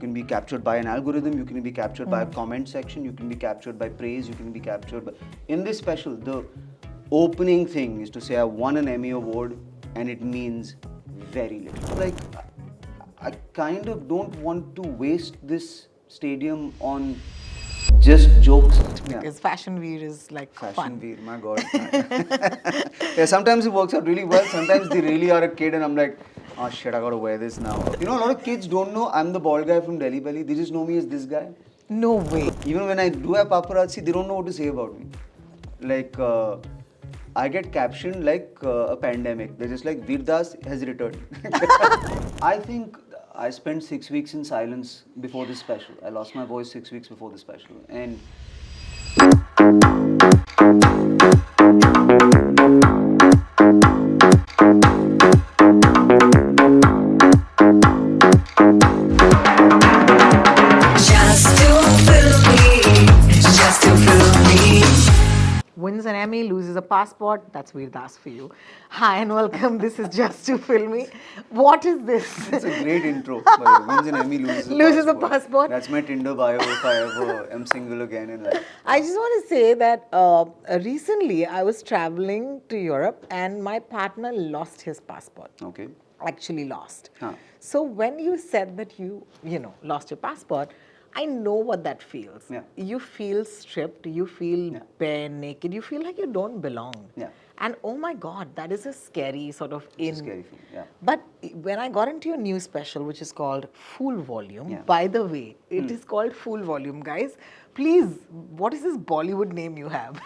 can be captured by an algorithm, you can be captured by a comment section, you can be captured by praise, you can be captured by... In this special, the opening thing is to say I won an Emmy award and it means very little. Like, I kind of don't want to waste this stadium on just jokes. Because Fashion Veer is like Fashion fun. Veer, my God. Yeah, sometimes it works out really well. Sometimes they really are a kid and I'm like, oh shit, I gotta wear this now. You know, a lot of kids don't know I'm the bald guy from Delhi Belly. They just know me as this guy. No way. Even when I do have paparazzi, they don't know what to say about me. Like, I get captioned like a pandemic. They're just like, Veer Das has returned. I think I spent 6 weeks in silence before this special. I lost my voice 6 weeks before the special. And Wins an Emmy, loses a passport. That's Veer Das for you. Hi and welcome. This is Just to Film Me. What is this? it's a great intro. Wins an Emmy, loses a passport. That's my Tinder bio if I ever am single again in life. I just want to say that recently I was traveling to Europe and my partner lost his passport. Okay. Actually lost. Huh. So when you said that you lost your passport, I know what that feels. Yeah. You feel stripped, you feel bare naked, you feel like you don't belong. Yeah. And oh my God, that is a scary sort of It's a scary thing, yeah. But when I got into your new special, which is called Full Volume, Yeah. by the way, it is called Full Volume, guys. Please, what is this Bollywood name you have?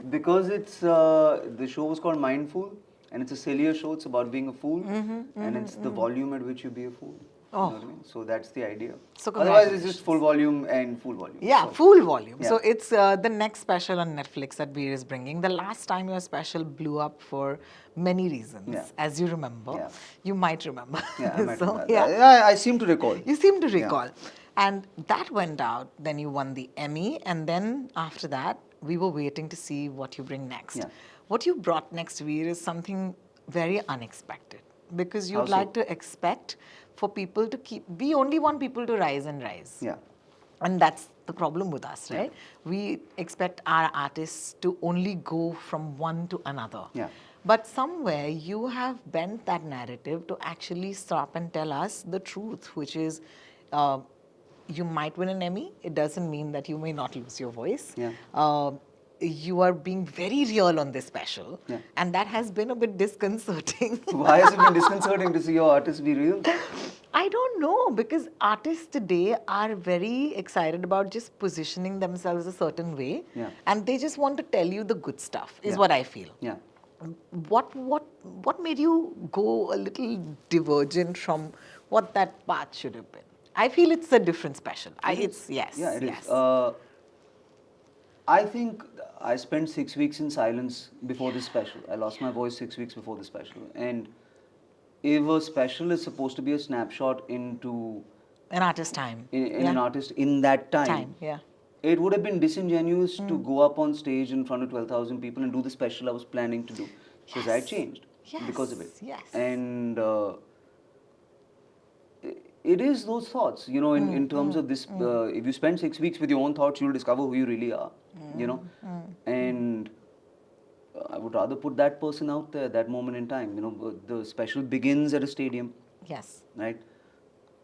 Because it's, the show was called Mindful and it's a sillier show, it's about being a fool and it's the volume at which you be a fool. You know what I mean? So that's the idea. So otherwise it's just full volume and full volume. Yeah, So, Full Volume. Yeah. So it's the next special on Netflix that Veer is bringing. The last time your special blew up for many reasons, Yeah. as you remember. Yeah. You might remember. Yeah, I might So, remember. yeah. I seem to recall. You seem to recall. And that went out, then you won the Emmy, and then after that, we were waiting to see what you bring next. Yeah. What you brought next, Veer, is something very unexpected. Because How you'd so? like to expect for people to we only want people to rise and rise. Yeah. And that's the problem with us, right? We expect our artists to only go from one to another. Yeah. But somewhere you have bent that narrative to actually stop and tell us the truth, which is you might win an Emmy. It doesn't mean that you may not lose your voice. Yeah. You are being very real on this special. Yeah. And that has been a bit disconcerting. Why has it been disconcerting to see your artists be real? I don't know, because artists today are very excited about just positioning themselves a certain way. Yeah. And they just want to tell you the good stuff, is Yeah. what I feel. Yeah. What made you go a little divergent from what that path should have been? I feel it's a different special. Yes. Yeah, it yes. is. I think I spent 6 weeks in silence before this special. I lost my voice 6 weeks before the special. And if a special is supposed to be a snapshot into An artist's time. in an artist in that time, Yeah. it would have been disingenuous to go up on stage in front of 12,000 people and do the special I was planning to do. Because I changed because of it. Yes. And it is those thoughts, you know, in terms of this, if you spend 6 weeks with your own thoughts, you'll discover who you really are, you know. And I would rather put that person out there at that moment in time. You know, the special begins at a stadium, Yes. right?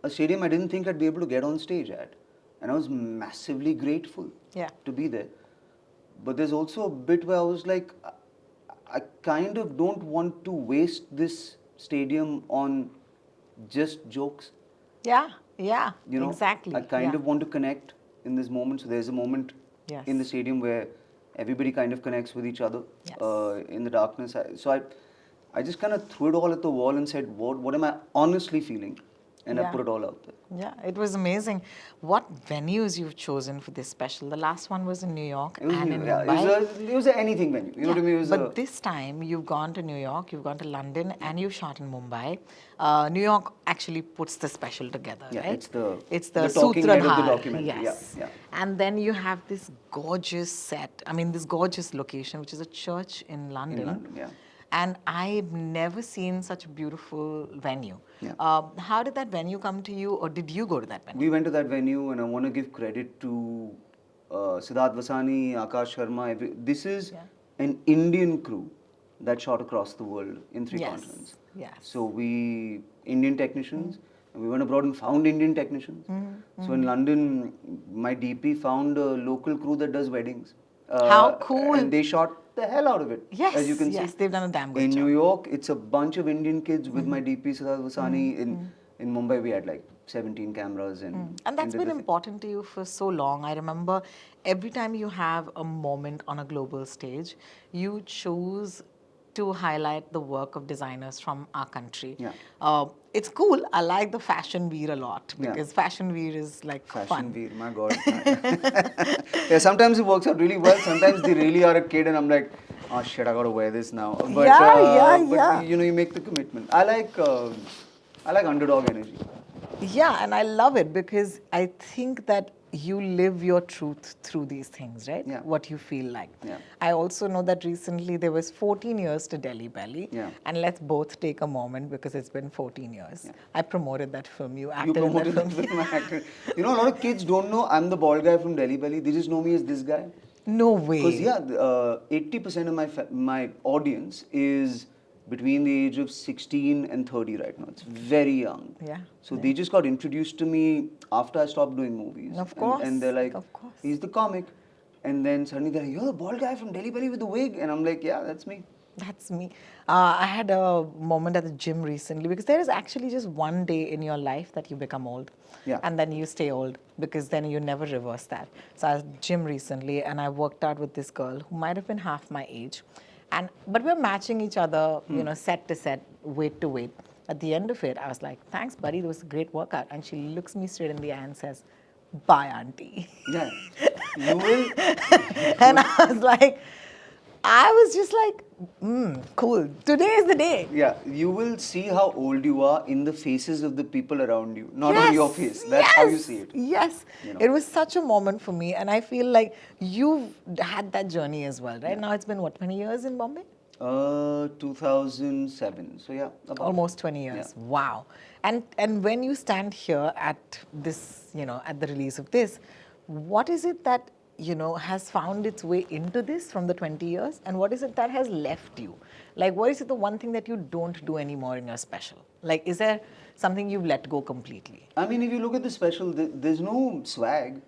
A stadium I didn't think I'd be able to get on stage at. And I was massively grateful to be there. But there's also a bit where I was like, I kind of don't want to waste this stadium on just jokes. Yeah. You know, exactly. I kind of want to connect in this moment. So there's a moment in the stadium where everybody kind of connects with each other in the darkness. So I just kind of threw it all at the wall and said, what am I honestly feeling? And I put it all out there. Yeah, it was amazing. What venues you've chosen for this special? The last one was in New York It was, and in yeah, Mumbai. it was an anything venue. You know what I mean? It was But this time you've gone to New York, you've gone to London, and you've shot in Mumbai. New York actually puts the special together, Yeah, right? it's the talking head of the Sutradhar. documentary. Yes. Yeah. And then you have this gorgeous set. I mean, this gorgeous location, which is a church in London. Yeah. and I've never seen such a beautiful venue. Yeah. How did that venue come to you, or did you go to that venue? We went to that venue, and I want to give credit to Siddharth Vasani, Akash Sharma. This is Yeah. an Indian crew that shot across the world in 3 Yes, continents. yes. So we Indian technicians, and we went abroad and found Indian technicians. So in London, my DP found a local crew that does weddings. How cool. And they shot the hell out of it. Yes, as you can yes, see. they've done a damn good In job. New York, it's a bunch of Indian kids with my DP Siddharth Vasani. In Mumbai, we had like 17 cameras And that's did been the thing. important to you for so long. I remember every time you have a moment on a global stage, you choose to highlight the work of designers from our country. Yeah. It's cool. I like the fashion wear a lot Yeah. because fashion wear is like Fashion fun. wear, my God. Yeah, sometimes it works out really well. Sometimes they really are a kid, and I'm like, oh shit, I gotta wear this now. But, Yeah. you know, you make the commitment. I like underdog energy. Yeah, and I love it because I think that you live your truth through these things, right? Yeah. What you feel like. Yeah. I also know that recently there was 14 years to Delhi Belly. Yeah. And let's both take a moment because it's been 14 years. Yeah. I promoted that film. You You acted in that promoted film. that film. I acted. You know, a lot of kids don't know I'm the bald guy from Delhi Belly. They just know me as this guy. No way. Because 80% of my audience is between the age of 16 and 30 right now. It's very young. Yeah, So they just got introduced to me after I stopped doing movies. Of course, And they're like, of course. he's the comic. And then suddenly they're like, you're the bald guy from Delhi Belly with the wig. And I'm like, yeah, that's me. That's me. I had a moment at the gym recently because there is actually just one day in your life that you become old. Yeah. And then you stay old because then you never reverse that. So I was at the gym recently and I worked out with this girl who might have been half my age. But we're matching each other, you know, set to set, weight to weight. At the end of it, I was like, thanks, buddy. It was a great workout. And she looks me straight in the eye and says, bye, auntie. Yeah. You will. And I was like, I was just like, cool. Today is the day. Yeah, you will see how old you are in the faces of the people around you, not on your face. That's how you see it. Yes. You know. It was such a moment for me. And I feel like you've had that journey as well, right? Now it's been, what, 20 years in Bombay? 2007. So yeah, about Almost 20 years. Wow. And when you stand here at this, you know, at the release of this, what is it that, you know, has found its way into this from the 20 years? And what is it that has left you? Like, what is it the one thing that you don't do anymore in your special? Like, is there something you've let go completely? I mean, if you look at the special, there's no swag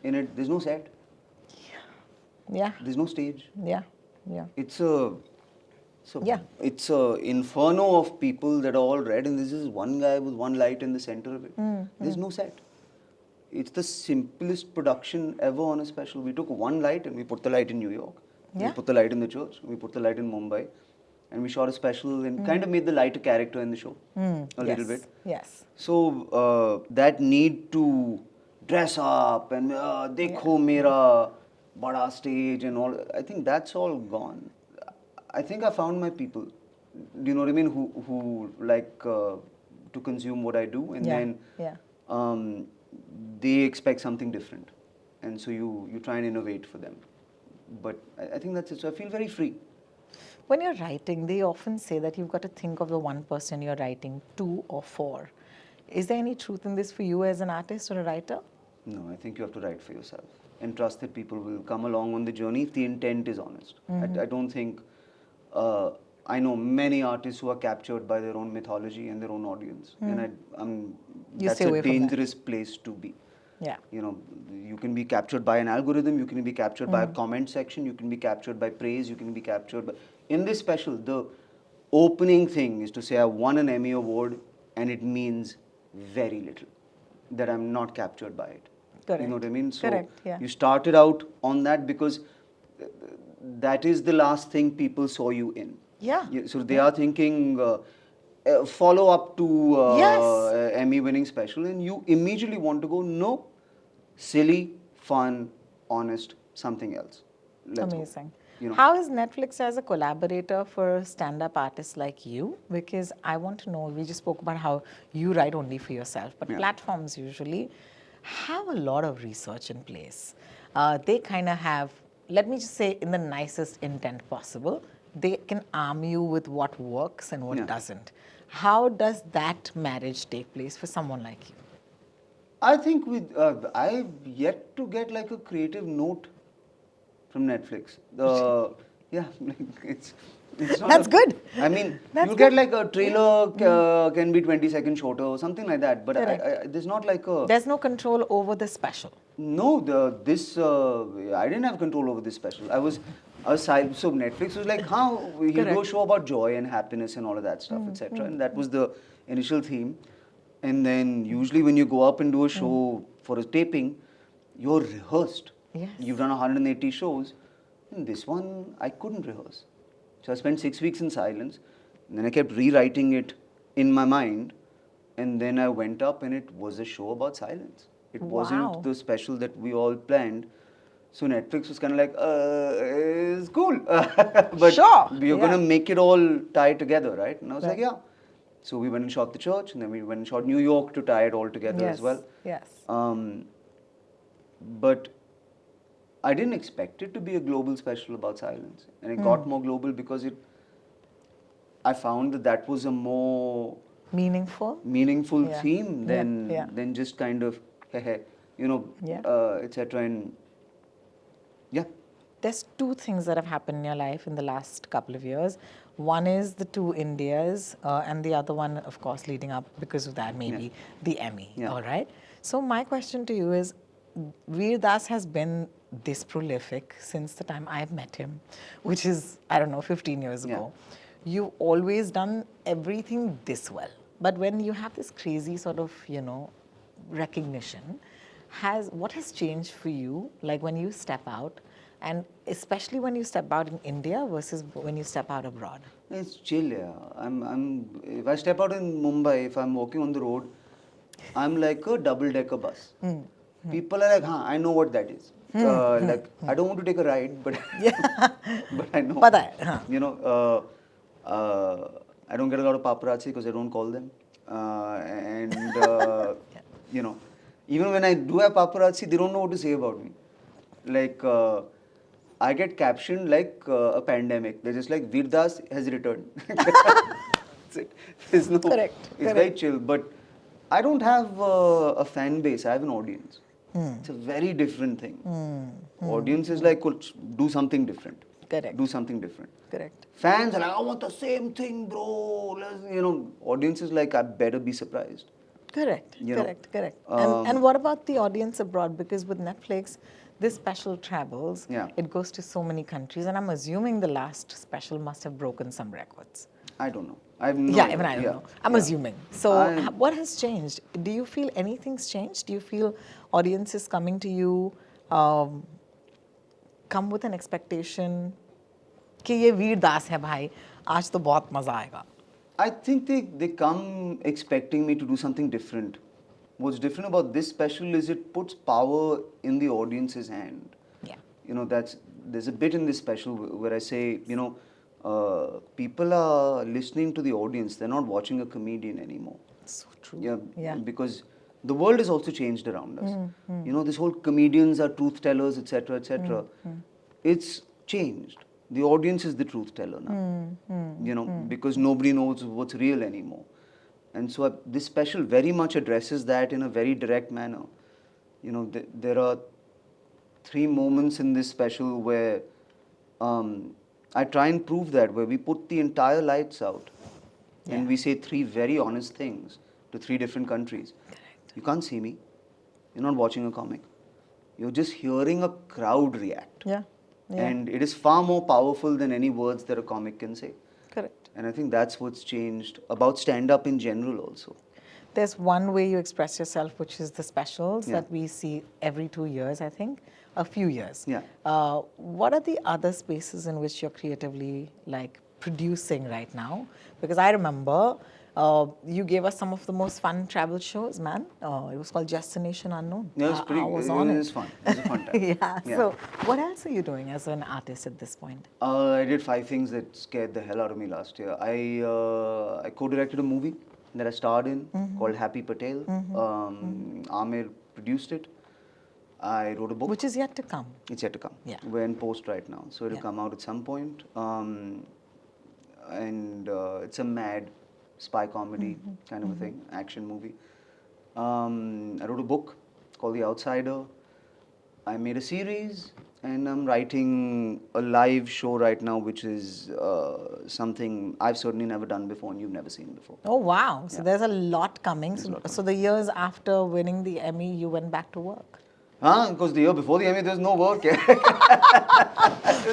in it. There's no set. Yeah. There's no stage. Yeah. It's a Yeah. It's a inferno of people that are all red, and this is one guy with one light in the center of it. There's no set. It's the simplest production ever on a special. We took one light and we put the light in New York. Yeah. We put the light in the church. We put the light in Mumbai. And we shot a special and kind of made the light a character in the show. A little bit. Yes. So that need to dress up and dekho mera bada stage and all, I think that's all gone. I think I found my people. Do you know what I mean? Who like to consume what I do, and then they expect something different, and so you try and innovate for them. But I think that's it. So I feel very free. When you're writing, they often say that you've got to think of the one person you're writing to or for. Is there any truth in this for you as an artist or a writer? No, I think you have to write for yourself and trust that people will come along on the journey if the intent is honest. I don't think. I know many artists who are captured by their own mythology and their own audience, and that's a dangerous place to be. Yeah. You know, you can be captured by an algorithm, you can be captured by a comment section, you can be captured by praise, you can be captured by... In this special, the opening thing is to say I won an Emmy award and it means very little, that I'm not captured by it. Correct. You know what I mean? So Correct, yeah. you started out on that because that is the last thing people saw you in. Yeah. So they are thinking follow up to Yes. Emmy winning special, and you immediately want to go, no, silly, fun, honest, something else. Let's Amazing. Go. You know? How is Netflix as a collaborator for stand-up artists like you? Because I want to know, we just spoke about how you write only for yourself, but platforms usually have a lot of research in place. They kind of have, let me just say in the nicest intent possible, they can arm you with what works and what Yeah. doesn't. How does that marriage take place for someone like you? I think I've yet to get like a creative note from Netflix. Yeah, like it's not That's a. good. I mean, That's you get good. like a trailer can be 20 seconds shorter or something like that. But Correct. there's not like a. There's no control over the special. No, I didn't have control over this special. I was silent. So Netflix was like, "How he'll do a Correct. show about joy and happiness and all of that stuff, etc." And that was the initial theme. And then usually when you go up and do a show for a taping, you're rehearsed. Yes. You've done 180 shows. And this one I couldn't rehearse. So I spent 6 weeks in silence. And then I kept rewriting it in my mind. And then I went up and it was a show about silence. It wasn't Wow. the special that we all planned. So Netflix was kind of like, it's cool. But Sure, we're going yeah. to make it all tie together, right? And I was like, Right. yeah. So we went and shot the church, and then we went and shot New York to tie it all together as Yes. well. Yes. But I didn't expect it to be a global special about silence. And it got more global because I found that was a more Meaningful. meaningful Yeah. theme Yeah. than just kind of Yeah. etc. And yeah, There's two things that have happened in your life in the last couple of years. One is the two Indias, and the other one, of course, leading up because of that, maybe the Emmy. Yeah. All right. So my question to you is, Veer Das has been this prolific since the time I've met him, which is, I don't know, 15 years ago. You've always done everything this well. But when you have this crazy sort of, recognition, what has changed for you, like when you step out, and especially when you step out in India versus when you step out abroad? it's chill. Yeah, if I step out in Mumbai, if I'm walking on the road, I'm like a double-decker bus. People are like, "Huh, I know what that is." Like, I don't want to take a ride, but but I know. Pata hai, हाँ. You know, I don't get a lot of paparazzi because I don't call them, and you know, even when I do have paparazzi, they don't know what to say about me. Like, I get captioned like a pandemic. They're just like, Veer Das has returned. That's it. There's no. Correct, It's very correct. chill, but I don't have a fan base. I have an audience. It's a very different thing. Audience is like, "Cool, do something different. Correct. Do something different. Correct. Fans are like, I want the same thing, bro. Audience is like, I better be surprised. Correct, You know, correct. And what about the audience abroad? Because with Netflix, this special travels, Yeah. it goes to so many countries, and I'm assuming the last special must have broken some records. I don't know. I have no Yeah, idea. even I don't Yeah. know. I'm Yeah. assuming. So, what has changed? Do you feel anything's changed? Do you feel audiences coming to you come with an expectation कि ये वीर दास है भाई, आज तो बहुत मजा आएगा? I think they come expecting me to do something different. What's different about this special is it puts power in the audience's hand. Yeah. There's a bit in this special where I say, people are listening to the audience. They're not watching a comedian anymore. So true. Yeah. Because the world has also changed around us. This whole comedians are truth tellers, etc., etc. It's changed. The audience is the truth teller now. Because nobody knows what's real anymore. And so this special very much addresses that in a very direct manner. There are 3 moments in this special where I try and prove that, where we put the entire lights out and we say 3 very honest things to 3 different countries. Correct. You can't see me. You're not watching a comic. You're just hearing a crowd react. Yeah. And it is far more powerful than any words that a comic can say. Correct. And I think that's what's changed about stand-up in general also. There's one way you express yourself, which is the specials Yeah. that we see every 2 years, I think, a few years. Yeah. What are the other spaces in which you're creatively producing right now? Because I remember you gave us some of the most fun travel shows, man. It was called Destination Unknown. Yeah, it was pretty. I was on it it. was fun. It was a fun time. Yeah. So, what else are you doing as an artist at this point? I did 5 things that scared the hell out of me last year. I co-directed a movie that I starred in called Happy Patel. Amir produced it. I wrote a book. Which is yet to come. It's yet to come. Yeah. We're in post right now, so it'll Yeah. come out at some point. and it's a mad spy comedy kind of a thing, action movie. I wrote a book called The Outsider. I made a series, and I'm writing a live show right now, which is something I've certainly never done before and you've never seen before. Oh, wow. So Yeah. there's a lot coming. There's a lot So the years after winning the Emmy, you went back to work. Because the year before the Emmy, there's no work. There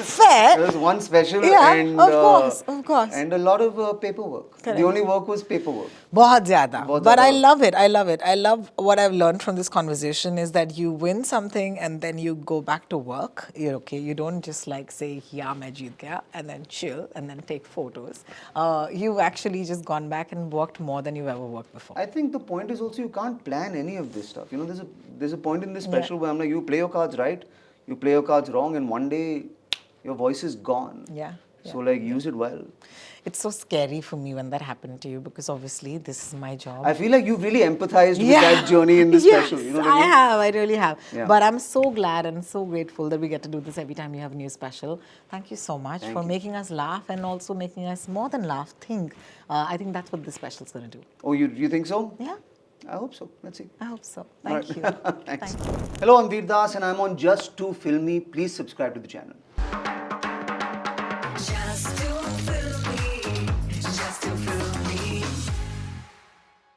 Fair. was one special Yeah, and of course. and a lot of paperwork. Correct. The only work was paperwork. बहुत ज़्यादा. बहुत But I ज़्यादा. love it. I love it. I love what I've learned from this conversation is that you win something and then you go back to work. You're okay. You don't just like say, yeah, मैं जीत गया, and then chill and then take photos. You've actually just gone back and worked more than you've ever worked before. I think the point is also you can't plan any of this stuff. You know, there's a point in this special where I'm like, you play your cards right, you play your cards wrong, and one day your voice is gone. Yeah. So like use it well. It's so scary for me when that happened to you because obviously this is my job. I feel like you've really empathized with that journey in this special. You know what I mean? have. I really have. Yeah. But I'm so glad and so grateful that we get to do this every time you have a new special. Thank you so much for making us laugh and also making us more than laugh, think. I think that's what this special's going to do. Oh, you think so? Yeah, I hope so. Let's see. I hope so. All Thank right. you. Thanks. Thank you. Hello, I'm Veer Das and I'm on Just Too Filmy. Please subscribe to the channel. Just